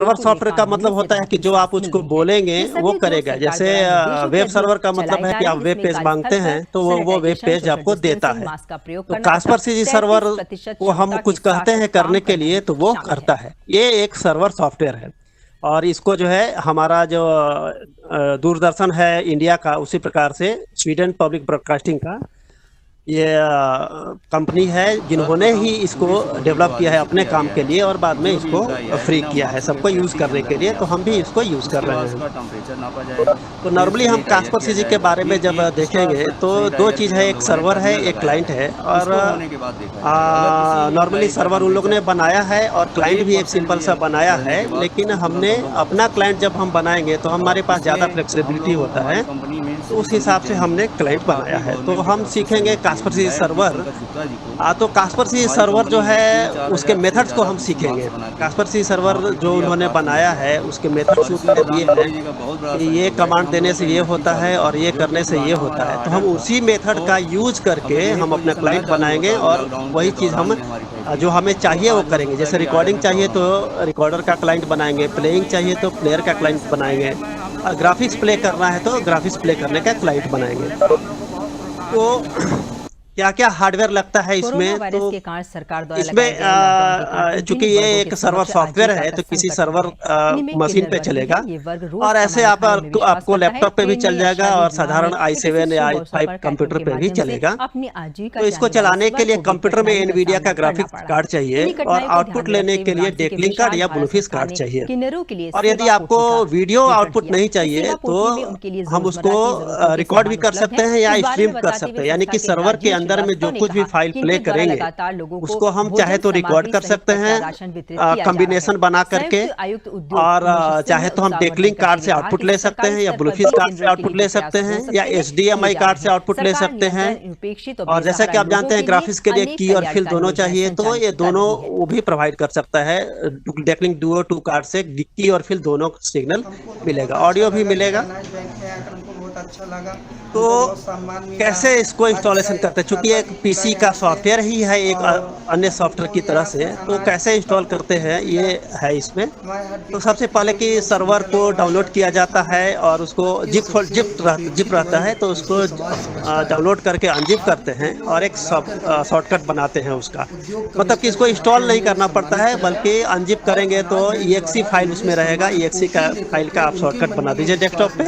Server software का मतलब होता है कि जो आप उसको बोलेंगे वो करेगा। जैसे वेब सर्वर का मतलब है कि आप वेब पेज मांगते हैं तो वो वेब पेज आपको देता है। तो कास्परसीजी सर्वर को हम कुछ कहते हैं करने के लिए तो वो करता है। ये एक सर्वर सॉफ्टवेयर है और इसको जो है हमारा जो दूरदर्शन है इंडिया का, उसी प्रकार से स्वीडन पब्लिक ब्रॉडकास्टिंग का ये कंपनी है जिन्होंने ही इसको डेवलप किया है अपने काम के लिए और बाद में इसको फ्री किया है सबको यूज़ करने के लिए। तो हम भी इसको यूज़ कर रहे हैं। तो नॉर्मली हम कास्परसीजी के बारे में जब देखेंगे तो दो चीज़ है, एक सर्वर है एक क्लाइंट है। और नॉर्मली सर्वर उन लोगों ने बनाया है और क्लाइंट भी एक सिंपल सा बनाया है, लेकिन हमने अपना क्लाइंट जब हम बनाएंगे तो हमारे पास ज़्यादा फ्लेक्सिबिलिटी होता है, तो उस हिसाब से हमने क्लाइंट बनाया है। तो हम सीखेंगे कास्परसीजी सर्वर। तो कास्परसीजी सर्वर जो है उसके मेथड्स को हम सीखेंगे। कास्परसीजी सर्वर जो उन्होंने बनाया है उसके मेथड्स दिए हैं कि ये कमांड देने से ये होता है और ये करने से ये होता है। तो हम उसी मेथड का यूज करके हम अपना क्लाइंट बनाएंगे और वही चीज़ हम जो हमें चाहिए वो करेंगे। जैसे रिकॉर्डिंग चाहिए तो रिकॉर्डर का क्लाइंट बनाएंगे, प्लेइंग चाहिए तो प्लेयर का क्लाइंट बनाएंगे, और ग्राफिक्स प्ले करना है तो ग्राफिक्स प्ले करने का क्लाइंट बनाएंगे। तो क्या क्या हार्डवेयर लगता है इसमें, तो इसमें चूंकि ये एक सर्वर सॉफ्टवेयर है तो किसी सर्वर मशीन पे चलेगा और ऐसे आपको लैपटॉप पे भी चल जाएगा और साधारण i7 या i5 कंप्यूटर पे भी चलेगा। तो इसको चलाने के लिए कंप्यूटर में एनवीडिया का ग्राफिक्स कार्ड चाहिए और आउटपुट लेने के लिए डेकलिंक कार्ड या ब्लूफिश कार्ड चाहिए। और यदि आपको वीडियो आउटपुट नहीं चाहिए तो हम उसको रिकॉर्ड भी कर सकते हैं या स्ट्रीम कर सकते हैं, यानी कि सर्वर के अंदर में जो कुछ भी फाइल प्ले करेंगे उसको हम चाहे तो रिकॉर्ड कर सकते हैं कॉम्बिनेशन बना करके, और चाहे तो हम डेकलिंक कार्ड से आउटपुट ले सकते हैं या ब्लूफिश कार्ड से आउटपुट ले सकते हैं या HDMI कार्ड से आउटपुट ले सकते हैं। और जैसा कि आप जानते हैं ग्राफिक्स के लिए की और फिल दोनों चाहिए, तो ये दोनों वो भी प्रोवाइड कर सकता है। डेकलिंक डुओ 2 कार्ड से की और फिल दोनों सिग्नल मिलेगा, ऑडियो भी मिलेगा। अच्छा लगा। तो कैसे इसको इंस्टॉलेशन करते हैं, चूंकि एक पीसी का सॉफ्टवेयर ही है एक अन्य सॉफ्टवेयर की तरह से, तो कैसे इंस्टॉल करते हैं ये है इसमें। तो सबसे पहले कि सर्वर को डाउनलोड किया जाता है और उसको जिप रहता है तो उसको डाउनलोड करके अनजिप करते हैं और एक शॉर्टकट बनाते हैं उसका, मतलब कि इसको इंस्टॉल नहीं करना पड़ता है बल्कि अनजिप करेंगे तो EXE फाइल उसमें रहेगा। EXE का फाइल का आप शॉर्टकट बना दीजिए डेस्कटॉप पे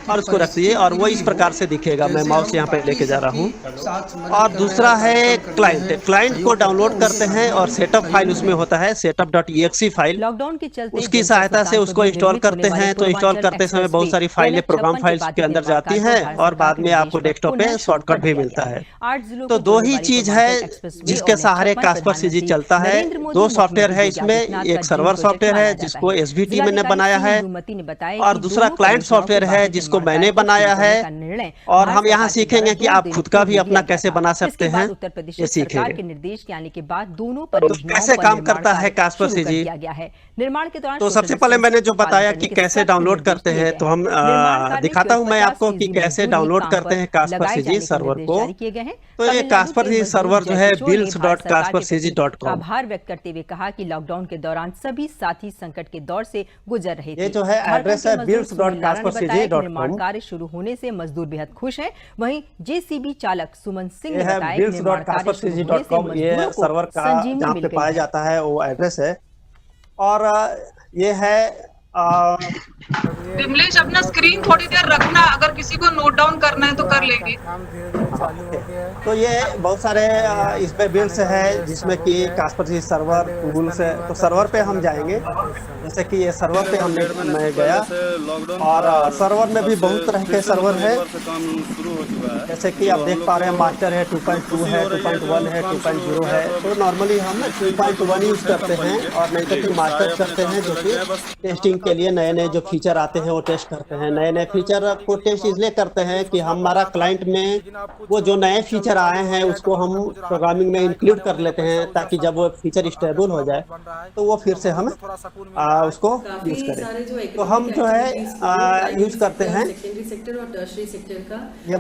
और उसको रख दीजिए और वो इस प्रकार से दिखेगा। मैं माउस यहाँ पे लेके जा रहा हूँ। और दूसरा है क्लाइंट को डाउनलोड करते हैं और सेटअप फाइल उसमें होता है setup.exe फाइल, लॉकडाउन के चलते उसकी सहायता से उसको इंस्टॉल करते हैं। तो इंस्टॉल करते समय बहुत सारी फाइलें प्रोग्राम फाइल्स के अंदर जाती हैं और बाद में आपको डेस्कटॉप पे शॉर्टकट भी मिलता है। तो दो ही चीज है जिसके सहारे कास्परसीजी चलता है। दो सॉफ्टवेयर है इसमें, एक सर्वर सॉफ्टवेयर है जिसको SVT मैंने बनाया है और दूसरा क्लाइंट सॉफ्टवेयर है जिसको मैंने बनाया है। और हम यहाँ सीखेंगे कि आप खुद का भी अपना कैसे बना सकते हैं, ये सीखेंगे। के निर्देश के आने के बाद दोनों तो कैसे काम करता है कास्परसीजी, निर्माण के दौरान तो सबसे पहले मैंने जो बताया कि कैसे डाउनलोड करते हैं, तो हम दिखाता हूं मैं आपको कि कैसे डाउनलोड करते हैं कास्परसीजी सर्वर को। तो ये कास्परसीजी सर्वर जो है builds.kasperscg.com, आभार व्यक्त करते हुए कहा कि लॉकडाउन के दौरान सभी साथी संकट के दौर से गुजर रहे थे। ये जो है एड्रेस है builds.kasperscg.com। निर्माण कार्य शुरू होने से मजदूर बेहद खुश हैं। वहीं JCB चालक सुमन सिंह ने बताया कि builds.kasperscg.com ये सर्वर का जहाँ पे पाया जाता है वो एड्रेस है। और ये है विमलेश, अपना स्क्रीन थोड़ी देर रखना, अगर किसी को नोट डाउन करना है तो कर लेंगे। तो ये बहुत सारे इसमें बिल्ड्स है जिसमें कि कास्परसीजी सर्वर टूल्स है। तो सर्वर पे हम जाएंगे, जैसे कि ये सर्वर पे मैं गया और सर्वर में भी बहुत तरह के सर्वर है, जैसे कि आप देख पा रहे हैं मास्टर है, 2.2 है, 2.1 है, 2.0 है। तो नॉर्मली हम 2.1 यूज करते हैं और नहीं तो फिर मास्टर करते हैं, जो कि टेस्टिंग के लिए नए नए जो फीचर आते हैं वो टेस्ट करते हैं। नए नए फीचर को टेस्ट इसलिए करते हैं कि हमारा क्लाइंट में वो जो नए फीचर आए हैं उसको हम प्रोग्रामिंग में इंक्लूड कर लेते हैं, ताकि जब वो फीचर स्टेबल हो जाए तो वो फिर से हम उसको यूज करें। तो हम जो है यूज करते हैं ये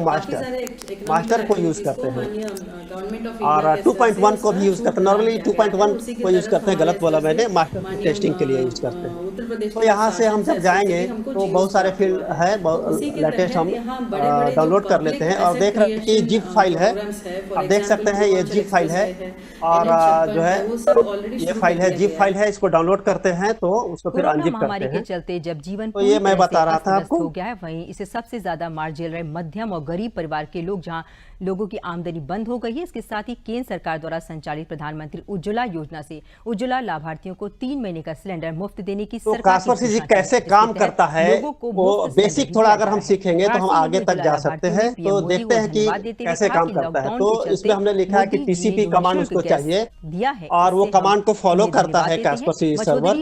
मास्टर को यूज करते हैं और 2.1 को भी यूज करते हैं। नॉर्मली 2.1 को यूज करते हैं, गलत बोला मैंने, मास्टर टेस्टिंग के लिए यूज करते हैं। उत्तर प्रदेश तो यहाँ से हम जब जाएंगे तो बहुत सारे फील्ड है, लेटेस्ट हम डाउनलोड कर लेते हैं और देख रहे हैं कि जिप फाइल है। आप देख सकते हैं ये जिप फाइल है और जो है ये फाइल है, जिप फाइल है। इसको डाउनलोड करते हैं तो उसको फिर अनजिप करते हैं। के चलते जब जीवन तो ये मैं बता रहा था आपको हो गया है, वहीं इसे सबसे ज्यादा मार झेल रहे मध्यम और गरीब परिवार के लोग, जहां लोगों की आमदनी बंद हो गई है। इसके साथ ही केंद्र सरकार द्वारा संचालित प्रधानमंत्री उज्ज्वला योजना से उज्ज्वला लाभार्थियों को 3 महीने का सिलेंडर मुफ्त देने की तो कास्पर्शी जी कैसे काम करता है वो बेसिक थोड़ा अगर हम सीखेंगे तो हम आगे तक जा सकते हैं। तो देखते हैं कि कैसे काम करता है। तो इसमें हमने लिखा है कि टीसीपी कमांड उसको चाहिए और वो कमांड को फॉलो करता है कास्पर्शी सर्वर,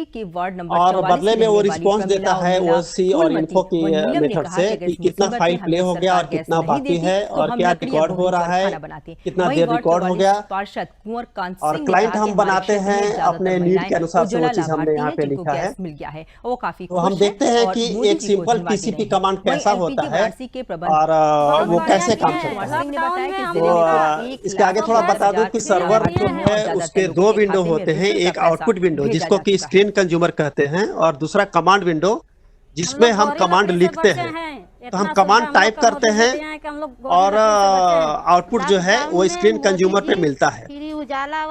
और बदले में वो रिस्पॉन्स देता है ओसी और इन्फो की मेथड से कि कितना फाइल प्ले हो गया और कितना बाकी है और क्या रिकॉर्ड हो रहा है, कितना देर रिकॉर्ड हो गया। और क्लाइंट हम बनाते हैं अपने नीड के अनुसार से, वो चीज हमने यहाँ पे लिखा है। वो काफी तो हम देखते हैं कि एक सिंपल टीसीपी कमांड कैसा होता है और वो कैसे काम करता है। तो इसके आगे थोड़ा बता दूं कि सर्वर जो है उसके 2 विंडो होते हैं, एक आउटपुट विंडो जिसको कि स्क्रीन कंज्यूमर कहते हैं और दूसरा कमांड विंडो जिसमें हम कमांड लिखते हैं। तो हम कमांड टाइप करते हैं और आउटपुट जो है वो स्क्रीन कंज्यूमर पे मिलता है।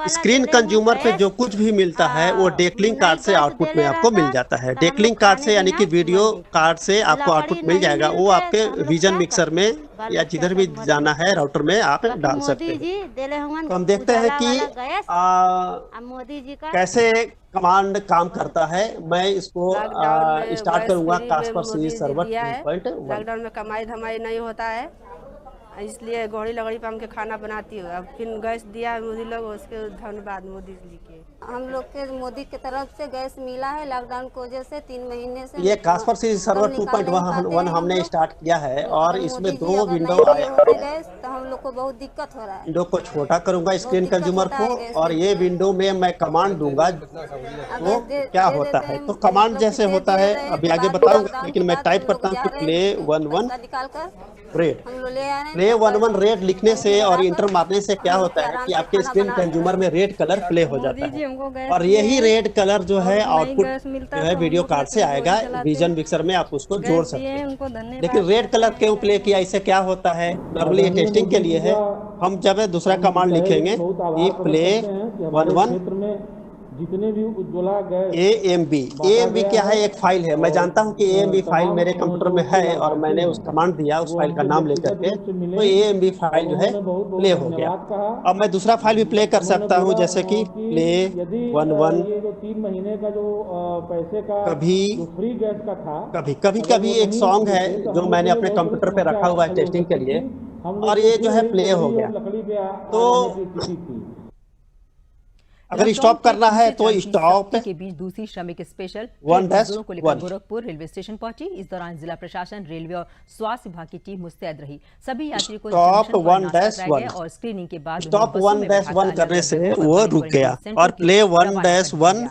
स्क्रीन कंज्यूमर पे जो कुछ भी मिलता है वो डेकलिंग कार्ड से आउटपुट में आपको मिल जाता है। डेकलिंग कार्ड से यानी कि वीडियो कार्ड से आपको आउटपुट मिल जाएगा। वो आपके विजन मिक्सर में या जिधर भी जाना है राउटर में आप डाल सकते हैं। तो हम देखते हैं कि कैसे कमांड काम करता है। मैं इसको स्टार्ट करूंगा कास्पर्शी सर्वर 2.1। लॉकडाउन में कमाई धमाई नहीं होता है, इसलिए घोड़ी लगड़ी पे हमके खाना बनाती हूँ। अब फिर गैस दिया मोदी लोग, उसके धन्यवाद मोदी जी के। हम लोग के मोदी की तरफ से गैस मिला है लॉकडाउन की वजह से 3 महीने से। ये कास्पर्शी सर्वर 2.1 हमने स्टार्ट किया है और इसमें 2 विंडो आए गैस, तो हम लोग को बहुत दिक्कत हो रहा है। विंडो को छोटा करूंगा स्क्रीन कंज्यूमर को और ये विंडो में मैं कमांड दूंगा तो क्या होता है। तो कमांड जैसे होता है अभी आगे बताऊंगा, लेकिन मैं टाइप करता हूँ कि प्ले 11 रेड। प्ले 11 रेड लिखने से और इंटर मारने से क्या होता है कि आपके स्क्रीन कंज्यूमर में रेड कलर प्ले हो जाता है और यही रेड कलर जो है आउटपुट जो है वीडियो कार्ड से आएगा। विजन मिक्सर में आप उसको जोड़ सकते हैं। लेकिन रेड कलर क्यों प्ले किया, इससे क्या होता है, नॉर्मली ये टेस्टिंग के लिए है। हम जब दूसरा कमांड लिखेंगे कि प्ले 11 जितने भी उज्ज्वला गैस AMB क्या है, एक फाइल है। मैं जानता हूं कि AMB फाइल मेरे कंप्यूटर में है और मैंने उस कमांड दिया उस फाइल का नाम लेकर के, तो AMB फाइल जो है प्ले हो गया। अब मैं दूसरा फाइल भी प्ले कर सकता हूं, जैसे कि प्ले 11 3 महीने का जो पैसे का कभी फ्री गैस का था, कभी एक सॉन्ग है जो मैंने अपने कंप्यूटर पे रखा हुआ है टेस्टिंग के लिए और ये जो है प्ले हो गया। तो अगर स्टॉप करना है तो स्टॉप के बीच दूसरी श्रमिक स्पेशल 1-1 को लेकर गोरखपुर रेलवे स्टेशन पहुंची। इस दौरान जिला प्रशासन, रेलवे और स्वास्थ्य विभाग की टीम मुस्तैद रही। सभी यात्रियों को स्टॉप 1-1 और स्क्रीनिंग के बाद स्टॉप 1-1 करने से वो रुक गया और प्ले 1-1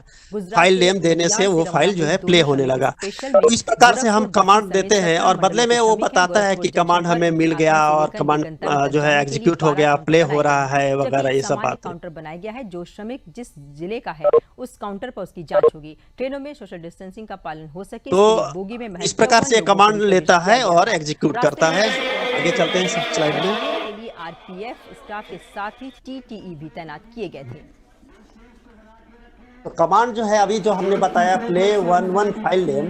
फाइल नेम देने से वो फाइल जो है प्ले होने लगा। तो इस प्रकार से हम कमांड देते हैं और बदले में वो बताता है कि कमांड हमें मिल गया और कमांड जो है एग्जीक्यूट हो गया, प्ले हो रहा है वगैरह ये सब बात। काउंटर बनाया गया है, जो श्रमिक जिस जिले का है उस काउंटर पर उसकी जांच होगी। ट्रेनों में सोशल डिस्टेंसिंग का पालन हो सके तो बोगी में इस प्रकार से कमांड लेता है और एग्जीक्यूट करता है। आगे चलते हैं स्लाइड में। आरपीएफ स्टाफ के साथ ही टीटीई भी तैनात किए गए थे। तो कमांड जो है अभी जो हमने बताया प्ले 11 फाइल नेम,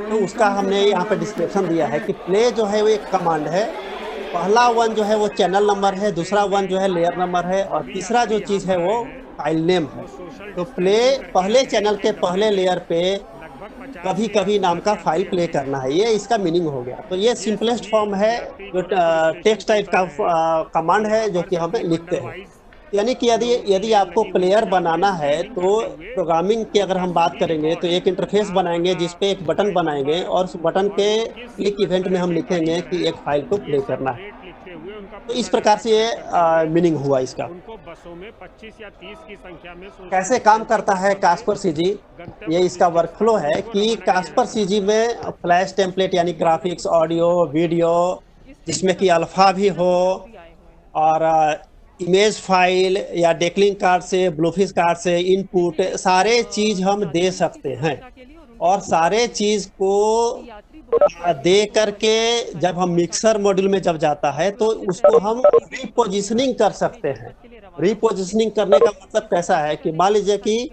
तो उसका हमने यहाँ पे डिस्क्रिप्शन दिया है कि प्ले जो है वो एक कमांड है। पहला 1 जो है वो चैनल नंबर है, दूसरा 1 जो है लेयर नंबर है और तीसरा जो चीज़ है वो फाइल नेम है। तो प्ले पहले चैनल के पहले लेयर पे कभी कभी नाम का फाइल प्ले करना है, ये इसका मीनिंग हो गया। तो ये सिंपलेस्ट फॉर्म है जो टेक्स्ट टाइप का कमांड है जो कि हम लिखते हैं। यानी कि यदि आपको प्लेयर बनाना है तो प्रोग्रामिंग की अगर हम बात करेंगे तो एक इंटरफेस बनाएंगे जिसपे एक बटन बनाएंगे और उस बटन के क्लिक इवेंट में हम लिखेंगे कि एक फाइल को प्ले करना है। तो इस प्रकार से ये मीनिंग हुआ इसका। बसों में 25 या 30 की संख्या में कैसे काम करता है कास्पर्शी जी, ये इसका वर्कफ्लो है कि कास्पर्शी जी में फ्लैश टेम्पलेट यानी ग्राफिक्स, ऑडियो, वीडियो जिसमें कि अल्फा भी हो और इमेज फाइल या डेकलिंग कार्ड से, ब्लूफिश कार्ड से इनपुट सारे चीज हम दे सकते हैं। और सारे चीज को दे करके जब हम मिक्सर मॉड्यूल में जब जाता है तो उसको हम रीपोजिशनिंग कर सकते हैं। रीपोजिशनिंग करने का मतलब कैसा है कि मान लीजिए कि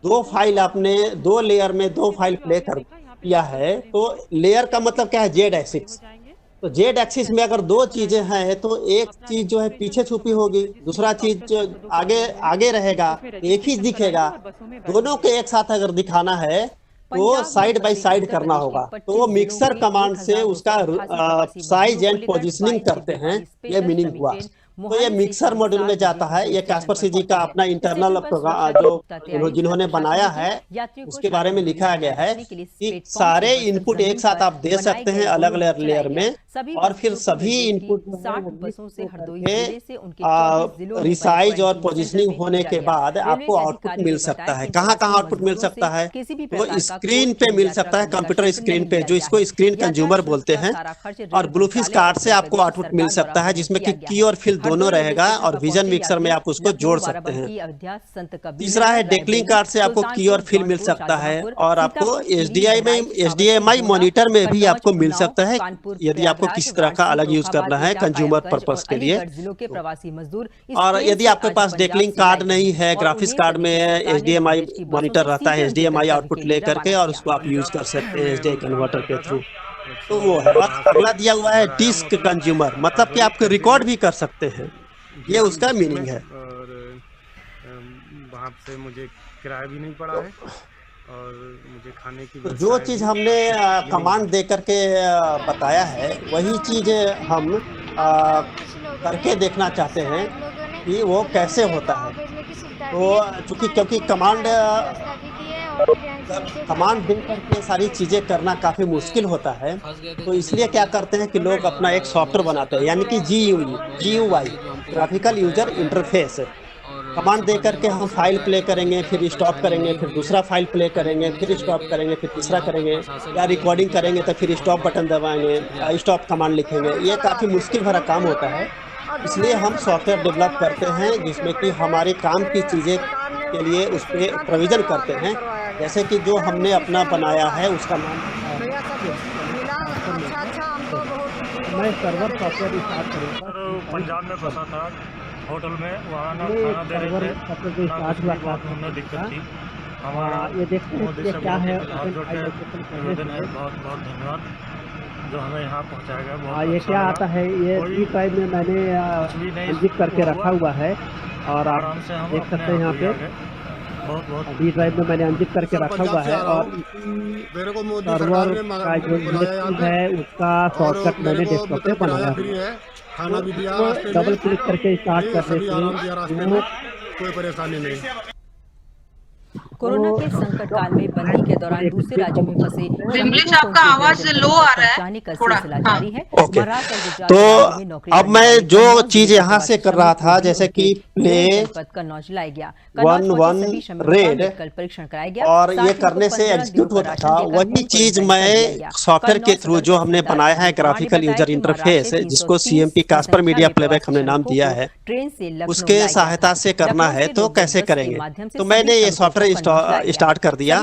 दो फाइल आपने दो लेयर में दो फाइल प्ले कर किया है, तो लेयर का मतलब क्या है, जेड एक्सिस। तो जेड एक्सिस में अगर दो चीजें हैं तो एक चीज जो है पीछे छुपी होगी, दूसरा चीज जो आगे आगे रहेगा, एक ही दिखेगा। दोनों के एक साथ अगर दिखाना है तो साइड बाय साइड करना होगा। तो वो मिक्सर कमांड से उसका साइज एंड पोजीशनिंग करते हैं, ये मीनिंग हुआ। तो ये मिक्सर मॉड्यूल में जाता है। ये कैस्परसी जी का अपना इंटरनल प्रोग्राम जो जिन्होंने बनाया है उसके बारे में लिखा गया है कि सारे इनपुट एक साथ आप दे सकते हैं अलग अलग लेयर में, और फिर सभी इनपुट रिसाइज और पोजीशनिंग होने के बाद आपको आउटपुट मिल सकता है। कहाँ कहाँ आउटपुट मिल सकता है, तो स्क्रीन पे मिल सकता है, कंप्यूटर स्क्रीन पे, जो इसको स्क्रीन कंज्यूमर बोलते हैं। और ब्लूफिश कार्ड से आपको आउटपुट मिल सकता है जिसमें कि की और फिल दोनों रहेगा, और विजन मिक्सर में आप उसको जोड़ सकते हैं। तीसरा है डेक्लिंग कार्ड से आपको की और फिल मिल सकता है, और आपको HDMI मॉनिटर में भी आपको मिल सकता है यदि आपको किसी तरह का अलग यूज करना है कंज्यूमर पर्पस के लिए। और यदि आपके पास डेक्लिंग कार्ड नहीं है, ग्राफिक्स कार्ड में HDMI मॉनिटर रहता है, HDMI आउटपुट लेकर के, और उसको आप यूज कर सकते हैं HDMI कन्वर्टर के थ्रू। तो वो है। और अगला दिया हुआ है डिस्क कंज्यूमर, मतलब कि आप रिकॉर्ड भी कर सकते हैं, ये उसका मीनिंग है। और वहाँ से मुझे किराया भी नहीं पड़ा है, और मुझे खाने की तो जो चीज़ हमने कमांड दे करके बताया है वही चीज़ हम करके देखना चाहते हैं कि वो कैसे होता है। तो क्योंकि कमांड दे करके सारी चीज़ें करना काफ़ी मुश्किल होता है, तो इसलिए क्या करते हैं कि लोग अपना एक सॉफ्टवेयर बनाते हैं, यानी कि GUI graphical user interface. Command दे करके हम फाइल प्ले करेंगे, फिर स्टॉप करेंगे, फिर दूसरा फाइल प्ले करेंगे, फिर स्टॉप करेंगे, फिर तीसरा करेंगे, या रिकॉर्डिंग करेंगे तो फिर स्टॉप बटन दबाएंगे, स्टॉप कमांड लिखेंगे। ये काफ़ी मुश्किल भरा काम होता है, इसलिए हम सॉफ्टवेयर डेवलप करते हैं जिसमें कि हमारे काम की चीज़ें के लिए उस पर प्रोविज़न करते हैं। जैसे कि जो हमने अपना बनाया है उसका नाम मैं सर्वर सॉफ्टवेयर स्टार्ट करूँगा। पंजाब में फंसा था होटल में, वहाँ ना खाना दे रहे थे, ना दिक्कत थी। हमारा ये देखते हैं क्या है, निवेदन है, बहुत बहुत धन्यवाद जो हमें यहाँ पहुँचाएगा। ये क्या आता है, ये डी ड्राइव में मैंने अंकित करके रखा हुआ है, और आप देख सकते हैं यहाँ पे डी ड्राइव में मैंने अंकित करके रखा हुआ है। और मेरे को मोदी सर्वर का जो है उसका शॉर्टकट मैंने डेस्कटॉप पे बनाया है। खाना भी दिया, डबल क्लिक करके स्टार्ट करने से कोई परेशानी नहीं। कोरोना के संकट काल में बंदी के दौरान दूसरे राज्यों में फंसे इंग्लिश आपका आवाज लो आ रहा है थोड़ा। जारी है। ओके, तो अब मैं जो चीज यहाँ से कर रहा था, जैसे कि प्ले का नॉच लाया गया, 1 रेड परीक्षण कराया गया, और ये करने से एग्जीक्यूट होता था, वही चीज मैं सॉफ्टवेयर के थ्रू जो हमने बनाया है ग्राफिकल यूजर इंटरफेस, जिसको CMP कास्पर मीडिया प्लेबैक हमने नाम दिया है, उसके सहायता से करना है। तो कैसे करेंगे, तो मैंने ये सॉफ्टवेयर स्टार्ट कर दिया।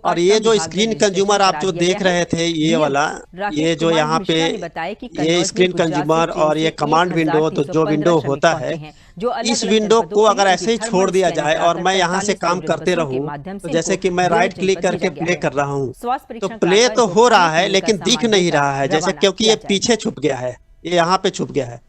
और ये जो स्क्रीन कंज्यूमर आप जो देख रहे थे, ये वाला, ये जो यहाँ पे ये स्क्रीन कंज्यूमर और ये कमांड विंडो, तो जो विंडो होता है, इस विंडो को अगर ऐसे ही छोड़ दिया जाए और मैं यहाँ से काम करते रहूँ, तो जैसे कि मैं राइट क्लिक करके प्ले कर रहा हूँ, तो प्ले तो हो रहा है लेकिन दिख नहीं रहा है, जैसे क्योंकि ये पीछे छुप गया है, ये यहाँ पे छुप गया है।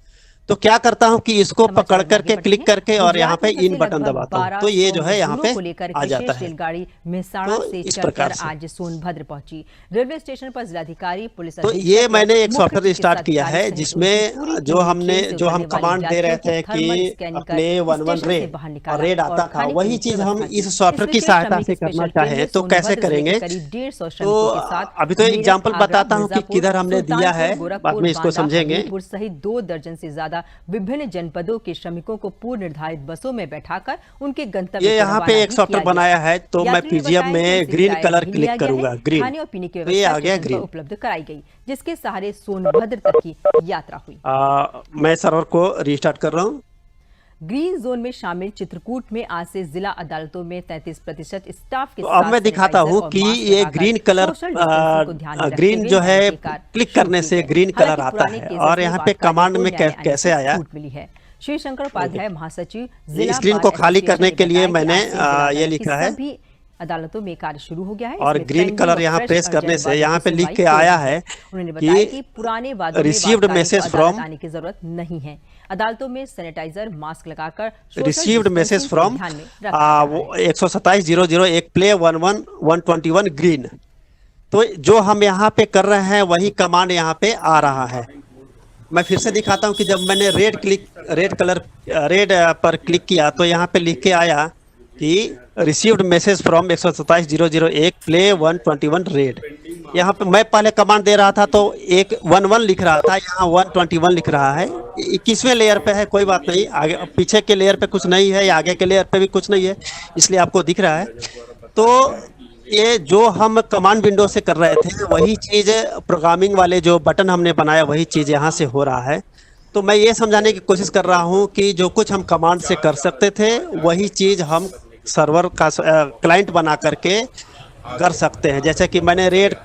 तो क्या करता हूं कि इसको पकड़ करके क्लिक करके और यहाँ पे इन बटन दबाता हूं, तो ये जो है यहाँ पे आ जाता है। रेलगाड़ी मेहसाणा से चलकर आज सोनभद्र पहुंची। रेलवे स्टेशन पर जिलाधिकारी, पुलिस तो ये मैंने एक सॉफ्टवेयर स्टार्ट किया है जिसमें जो हम कमांड दे रहे थे कि प्ले 1 रेड और रेड आता था, वही चीज हम इस सॉफ्टवेयर की सहायता से करना चाहें तो कैसे करेंगे। तो अभी तो एग्जाम्पल बताता हूँ कि किधर हमने दिया है, बाद में इसको समझेंगे। सहित 2 दर्जन से ज्यादा विभिन्न जनपदों के श्रमिकों को पूर्व निर्धारित बसों में बैठाकर उनके गंतव्य ये यहाँ पे एक सॉफ्टवेयर बनाया है, तो मैं PGM में ग्रीन कलर क्लिक करूंगा, ग्रीन, खाने और पीने की तो ये आ गया ग्रीन, उपलब्ध कराई गई, जिसके सहारे सोनभद्र तक की यात्रा हुई। मैं सर्वर को रीस्टार्ट कर रहा हूँ। ग्रीन जोन में शामिल चित्रकूट में आज से जिला अदालतों में 33% स्टाफ के तो अब मैं दिखाता हूँ कि ये ग्रीन कलर ग्रीन जो है क्लिक करने से ग्रीन कलर आता है और यहाँ पे कमांड में कैसे आया। मिली है। श्री शंकर उपाध्याय महासचिव स्क्रीन को खाली करने के लिए मैंने ये लिखा है अदालतों में कार्य शुरू हो गया है और ग्रीन कलर यहाँ प्रेस करने से यहाँ पे लिख के आया है कि पुराने वादों रिसीव्ड मैसेज फ्रॉम आने की जरूरत नहीं है। अदालतों में सैनिटाइजर मास्क लगाकर received message from 127-001 play 111-121 green. तो जो हम यहाँ पे कर रहे हैं वही कमांड यहाँ पे आ रहा है। मैं फिर से दिखाता हूँ कि जब मैंने रेड पर क्लिक किया तो यहाँ पे लिख के आया कि received message from 127-001 play 121 red. यहाँ पे मैं पहले कमांड दे रहा था तो 111 लिख रहा था, यहाँ 121 लिख रहा है। 21वें लेयर पे है, कोई बात नहीं, आगे पीछे के लेयर पे कुछ नहीं है या आगे के लेयर पे भी कुछ नहीं है, इसलिए आपको दिख रहा है। तो ये जो हम कमांड विंडो से कर रहे थे वही चीज़ प्रोग्रामिंग वाले जो बटन हमने बनाया वही चीज़ यहाँ से हो रहा है। तो मैं ये समझाने की कोशिश कर रहा हूँ कि जो कुछ हम कमांड से कर सकते थे वही चीज़ हम सर्वर का क्लाइंट बना करके कर सकते हैं। जैसे कि मैंने रेड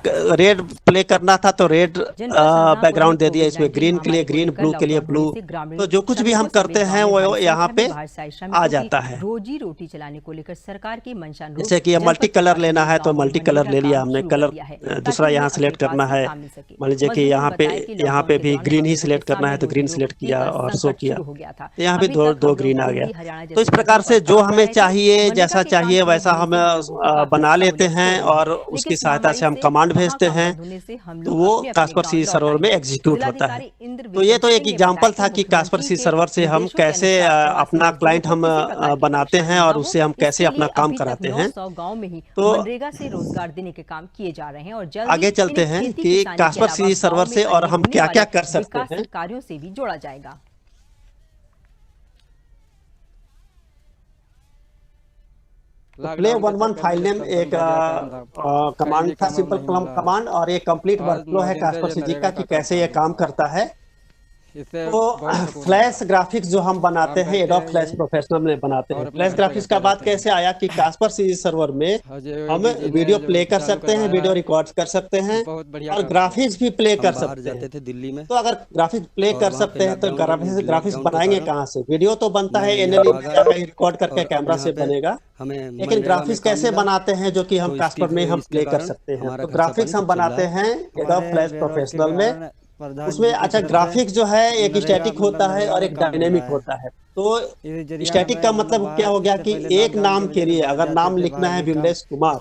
प्ले करना था तो रेड बैकग्राउंड दे दिया, इसमें ग्रीन के लिए ग्रीन, ब्लू के लिए ब्लू। तो जो कुछ भी हम करते हैं वो यहाँ पे आ जाता है। रोजी रोटी चलाने को लेकर सरकार की मंशा, जैसे कि मल्टी कलर लेना है तो मल्टी कलर ले लिया हमने, कलर दूसरा यहाँ सिलेक्ट करना है। मान लीजिए कि यहाँ पे भी ग्रीन ही सिलेक्ट करना है तो ग्रीन सिलेक्ट किया और शो किया, यहाँ भी दो ग्रीन आ गया। तो इस प्रकार से जो हमें चाहिए, जैसा चाहिए वैसा हम बना लेते हैं और उसकी सहायता से हम कमांड भेजते हैं तो वो कास्परसी सर्वर में एग्जीक्यूट होता है। तो ये तो एक एग्जांपल था कि कास्परसी सर्वर से हम कैसे अपना क्लाइंट हम बनाते हैं और उससे हम कैसे अपना काम कराते हैं। तो मनरेगा से रोजगार देने के काम किए जा रहे हैं और जल्द आगे चलते हैं कि कास्परसी सर्वर से और हम क्या क्या कर सकते हैं, कार्यों से भी जोड़ा जाएगा। प्ले 11 फाइल नेम एक कमांड था, सिंपल कमांड, और ये कंप्लीट वर्कफ्लो है कास्परसी जी का कि कैसे ये काम करता है। तो फ्लैश ग्राफिक्स जो हम बनाते हैं एडोब फ्लैश प्रोफेशनल में बनाते हैं। फ्लैश ग्राफिक्स का बात कैसे आया कि कास्परसी सर्वर में हम वीडियो प्ले कर सकते हैं, वीडियो रिकॉर्ड कर सकते हैं और ग्राफिक्स भी प्ले कर सकते हैं। दिल्ली में तो अगर ग्राफिक्स प्ले कर सकते हैं तो ग्राफिक्स बनाएंगे कहाँ से? वीडियो तो बनता है एनएलई में जाकर रिकॉर्ड करके कैमरा से बनेगा, लेकिन ग्राफिक्स कैसे बनाते हैं जो कि हम कास्पर में हम प्ले कर सकते हैं। तो ग्राफिक्स हम बनाते हैं एडोब फ्लैश प्रोफेशनल में। उसमें अच्छा ग्राफिक्स जो है एक स्टैटिक होता है और एक डायनेमिक होता है। तो स्टैटिक का मतलब क्या हो गया कि एक नाम के लिए अगर नाम लिखना है विमलेश कुमार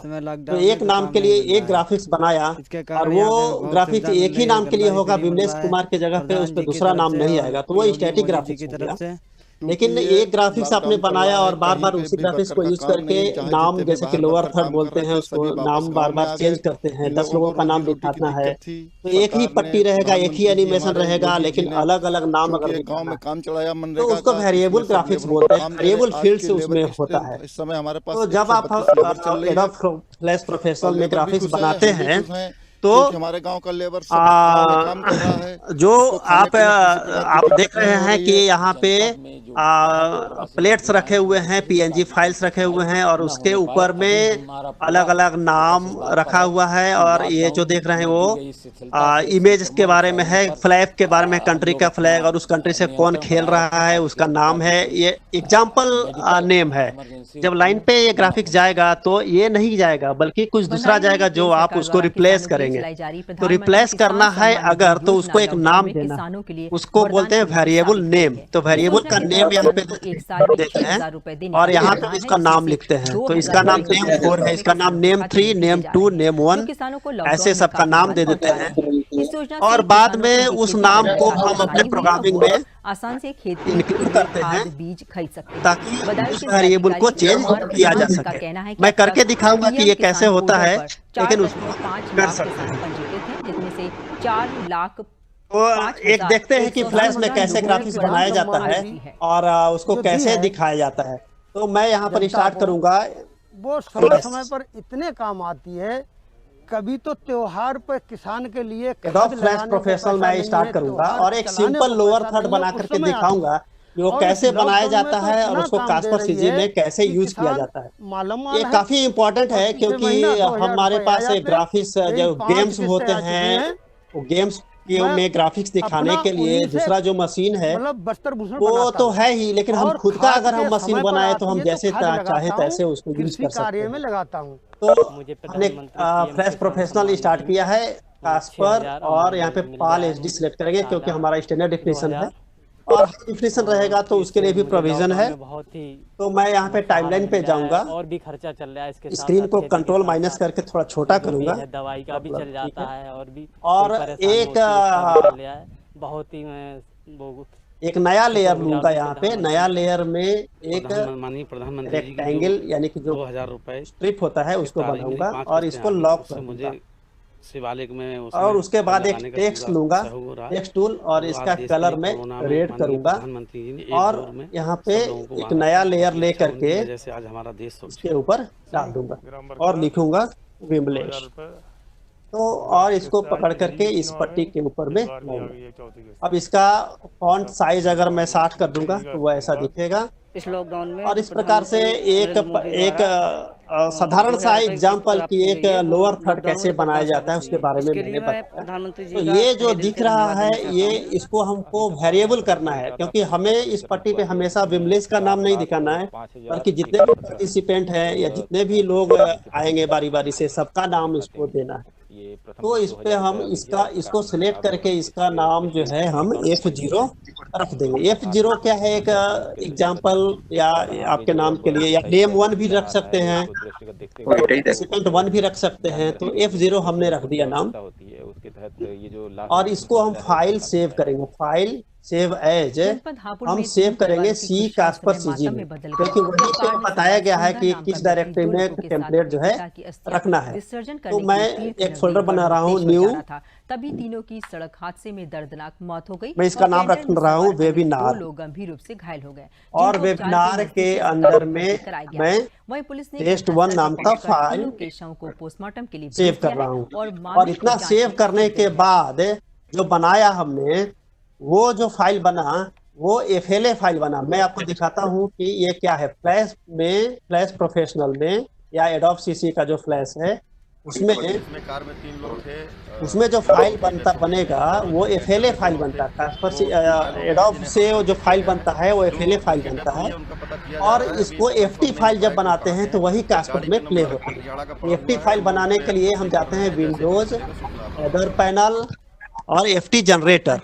तो एक नाम के लिए एक ग्राफिक्स बनाया और वो ग्राफिक्स एक ही नाम के लिए होगा, विमलेश कुमार के जगह पे उस पर दूसरा नाम नहीं आएगा, तो वो स्टैटिक ग्राफिक्स हो गया। लेकिन एक ग्राफिक्स आपने बनाया और बार बार उसी ग्राफिक्स को यूज करके नाम, जैसे कि लोअर थर्ड बोलते हैं उसको, नाम बार बार चेंज करते हैं, 10 लोगों का नाम लिखाना है तो एक ही पट्टी रहेगा, एक ही एनिमेशन रहेगा, लेकिन अलग अलग नाम अगर गांव में काम चलाया तो उसको वेरिएबल ग्राफिक्स बोलते हैं, वेरिएबल फील्ड्स उसमें होता है। इस समय हमारे पास तो जब आप एडोब फ्लैश प्रोफेशनल में ग्राफिक्स बनाते हैं तो हमारे गांव का लेबर काम कर रहा है। जो आप देख रहे हैं कि यहाँ पे प्लेट्स रखे हुए हैं, पीएनजी फाइल्स रखे हुए हैं और उसके ऊपर में अलग अलग नाम रखा हुआ है। और ये जो देख रहे हैं वो इमेज के बारे में है, फ्लैग के बारे में, कंट्री का फ्लैग और उस कंट्री से कौन खेल रहा है उसका नाम है, ये एग्जाम्पल नेम है। जब लाइन पे ये ग्राफिक्स जाएगा तो ये नहीं जाएगा बल्कि कुछ दूसरा जाएगा जो आप उसको रिप्लेस करेंगे। तो रिप्लेस करना है अगर तो उसको एक नाम देना, उसको बोलते हैं वेरिएबल नेम। तो वेरिएबल का नेम यहाँ पे देते हैं और यहाँ पे इसका नाम लिखते हैं। तो इसका नाम नेम 4 है, इसका नाम नेम 3, नेम 2, नेम 1, ऐसे सबका नाम दे देते हैं। और बाद में उस नाम को हम अपने प्रोग्रामिंग में आसान से खेती इंक्लूड करते हैं बीज खरीद सकते हैं ताकि उस वेरिएबल को चेंज किया जा सके। मैं करके दिखाऊंगा कि ये कैसे होता है, लेकिन उसको कर सकते हैं। जिसमें से 4 लाख तो एक देखते हैं कि फ्लैश में कैसे ग्राफिक्स बनाया जाता है और उसको कैसे दिखाया जाता है। तो मैं यहाँ पर स्टार्ट करूंगा। वो समय पर इतने काम आती है, कभी तो त्योहार पर किसान के लिए एडोब फ्लैश प्रोफेशनल मैं स्टार्ट करूंगा और एक सिंपल लोअर थर्ड बना करके दिखाऊंगा वो और कैसे इस बनाया लॉकडाउन जाता तो है और इतना उसको काम दे कास्पर रही सीजी है में कैसे कि यूज किया किसान जाता है, मालामाल ये है। काफी इम्पोर्टेंट है, और पिछले क्योंकि महीना 2000 हमारे रुपए पास आया एक थे, ग्राफिक्स मेरी जो 5 गेम्स किस्तें होते आ चुकी हैं, हैं। वो गेम्स मैं में ग्राफिक्स दिखाने अपना के लिए उन्हीं से दूसरा जो मशीन है मतलब बस्तर भूषण वो बनाता तो हूँ है ही, लेकिन हम और खुद का खाद अगर हम के मशीन समय पर बनाए तो आती हम है तो जैसे खाद चाहे लगाता हूँ, तैसे उसको यूज कृषि कर सकते कार्य हैं। में लगाता हूँ। तो मुझे हमने प्रधानमंत्री पीएम फ्रेश किसान प्रोफेशनल सम्मान स्टार्ट निधि किया है कास्पर, 6000 और यहाँ पे मिल पाल रहा है एचडी मुझे सिलेक्ट करेंगे क्योंकि सालाना हमारा स्टैंडर्ड डिफिनेशन है, 2000। और हाई डिफिनेशन रहेगा और तो उसके लिए इससे भी मुझे प्रोविजन लॉकडाउन है। में बहुत ही तो मैं यहाँ पे सहारा टाइमलाइन पे मिल रहा है, जाऊंगा, और भी खर्चा चल रहा है इसके साथ स्क्रीन साथ, को खेती के कंट्रोल साथ माइनस साथ करके थोड़ा छोटा जो भी करूंगा, है दवाई का भी मतलब चल ठीक जाता है। है, और भी कोई और परेशानी एक होती है उसका भी चल रहा है। बहुत ही मैं वो एक नया लेयर शुक्रगुजार लूंगा हूँ यहाँ पे, प्रधानमंत्री नया लेयर में एक माननीय प्रधानमंत्री जी की जो रेक्टेंगल यानी कि जो 2000 रुपए स्ट्रिप होता है उसको तारीख मेरी बनाऊंगा 5 और किस्तें इसको आ गई, लॉक उससे कर मुझे दूंगा, शिवालिक में और उसमें उसके फल बाद एक लगाने का टेक्स्ट पूरा लूंगा, उत्साह हो रहा है। टेक्स्ट टूल, और तो इसका आज देश कलर में में कोरोना में रेड माननीय करूंगा, प्रधानमंत्री जी ने एक और दौर में यहाँ पे सब लोगों को एक बांटा नया था, लेयर बहुत ही ले अच्छा, करके उनकी वजह से आज हमारा देश सुरक्षित इसके ऊपर डाल दूंगा और लिखूंगा विमलेश। तो और इसको पकड़ करके इस पट्टी के ऊपर में लाऊंगा। अब इसका फॉन्ट साइज अगर मैं 60 कर दूंगा तो वो ऐसा दिखेगा। इस लॉकडाउन में और इस प्रकार से एक साधारण सा एग्जाम्पल की एक लोअर थर्ड कैसे बनाया जाता है उसके बारे में मैंने बताया। तो ये जो दिख रहा है ये इसको हमको वेरिएबल करना है, क्योंकि हमें इस पट्टी पे हमेशा विमलेश का नाम नहीं दिखाना है, बल्कि जितने भी पार्टिसिपेंट हैं या जितने भी लोग आएंगे बारी बारी से सबका नाम इसको देना है। तो इस पे हम इसको सिलेक्ट करके इसका नाम जो है हम F0 रख देंगे। F0 क्या है, एक एग्जाम्पल या आपके नाम के लिए, या नेम 1 भी रख सकते हैं, पार्टिसिपेंट 1 भी रख सकते हैं। तो F0 हमने रख दिया नाम, और इसको हम फाइल सेव करेंगे, फाइल सेव एज हम सेव करेंगे सी कास्पर सीजी में, क्योंकि वहीं पे बताया गया है कि किस डायरेक्टरी में टेम्पलेट जो है रखना है। तो मैं एक फोल्डर बना रहा हूँ न्यू, तभी तीनों की सड़क हादसे में दर्दनाक मौत हो गई। मैं इसका नाम रख रहा हूँ वेबिनार, लोग गंभीर रूप से घायल हो गए, और वेबिनार के अंदर में मैं वहीं पुलिस ने टेस्ट 1 नाम का फाइल को पोस्टमार्टम के लिए सेव कर रहा हूँ। और इतना सेव करने के बाद जो बनाया हमने, वो जो फाइल बना वो FLA फाइल बना। मैं आपको दिखाता हूँ कि ये क्या है। फ्लैश प्रोफेशनल में या एडोब CC का जो फ्लैश है उसमें कार में 3 लोग थे, उसमें जो फाइल बनेगा वो FLA फाइल बनता है। कास्पर से एडोब से जो फाइल बनता है वो FLA फाइल बनता है, और इसको FT फाइल जब बनाते हैं तो वही कास्पर में प्ले होता है। FT फाइल बनाने के लिए हम जाते हैं विंडोज, एडर पैनल और FT जनरेटर।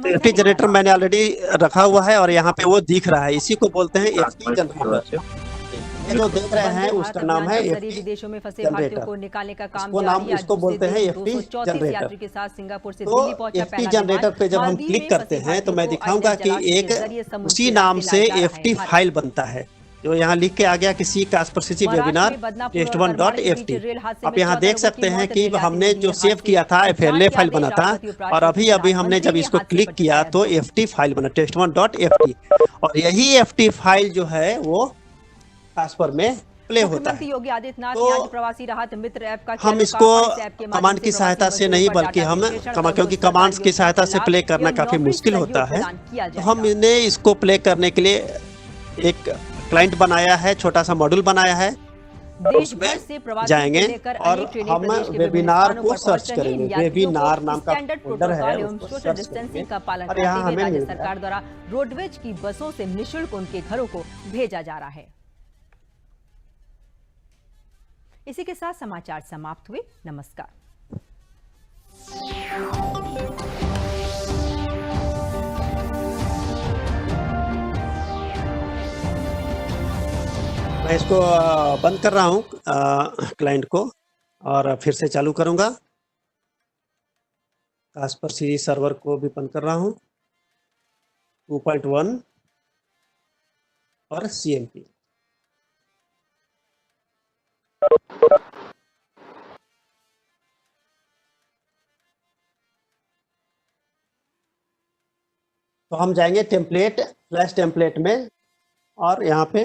FT जनरेटर मैंने ऑलरेडी रखा हुआ है और यहाँ पे वो दिख रहा है, इसी को बोलते हैं FT जनरेटर। ये जो देख रहे हैं उसका नाम है FT विदेशों में फंसे जनरेटर। भारतीयों को निकालने का काम इसको नाम इसको बोलते हैं FT जनरेटर। के साथ सिंगापुर से तो दिल्ली पहुंचा FT जनरेटर पे जब हम क्लिक करते हैं तो मैं दिखाऊंगा कि एक उसी नाम से FT फाइल बनता है, जो यहाँ लिख के आ गया कि सी कास्पर सीजी वेबिनार test1.ft। आप यहाँ देख सकते हैं कि हमने जो सेव किया था FLA फाइल बना था, और अभी हमने जब इसको क्लिक किया तो FT फाइल बना test1.ft, और यही FT फाइल जो है वो कास्पर में प्ले होता है। योगी आदित्यनाथ तो आज प्रवासी राहत मित्र ऐप का हम इसको कमांड की सहायता से नहीं, बल्कि हम क्योंकि कमांड्स की सहायता से प्ले करना काफी मुश्किल होता है, तो हमने इसको प्ले करने के लिए एक क्लाइंट बनाया है, छोटा सा मॉड्यूल बनाया है। उसमें जाएंगे और हम वेबिनार को सर्च करेंगे, वेबिनार नाम का फोल्डर है उसको सर्च करेंगे, और यहाँ हमें राज्य सरकार द्वारा रोडवेज की बसों से निःशुल्क उनके घरों को भेजा जा रहा है। इसी के साथ समाचार समाप्त हुए। नमस्कार। मैं इसको बंद कर रहा हूँ क्लाइंट को, और फिर से चालू करूँगा। कास्पर सीरीज सर्वर को भी बंद कर रहा हूँ, 2.1 और CMP। तो हम जाएंगे टेम्पलेट, फ्लैश टेम्पलेट में, और यहाँ पे